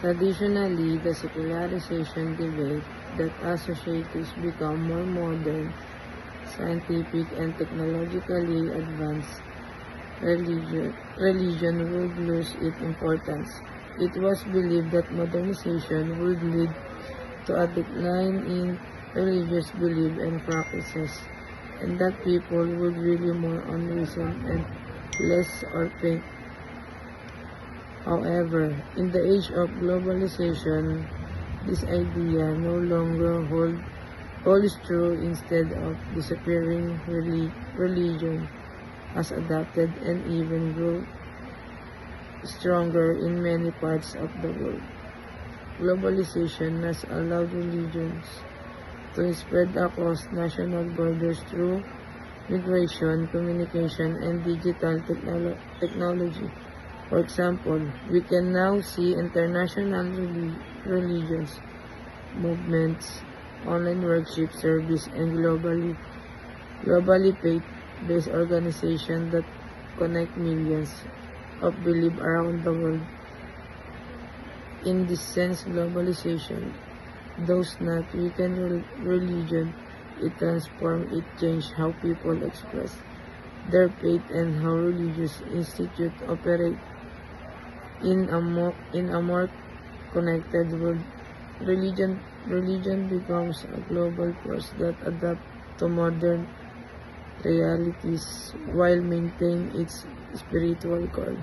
Traditionally, the secularization debate that as societies become more modern, scientific, and technologically advanced, religion would lose its importance. It was believed that modernization would lead to a decline in religious belief and practices, and that people would rely more on reason and less on faith. However, in the age of globalization, this idea no longer holds true. Instead of disappearing, religion has adapted and even grew stronger in many parts of the world. Globalization has allowed religions to spread across national borders through migration, communication, and digital technology. For example, we can now see international religions, movements, online worship service, and globally faith-based organizations that connect millions of believers around the world. In this sense, globalization does not weaken religion. It transforms, it changes how people express their faith and how religious institutes operate. In a more connected world, religion becomes a global force that adapts to modern realities while maintaining its spiritual core.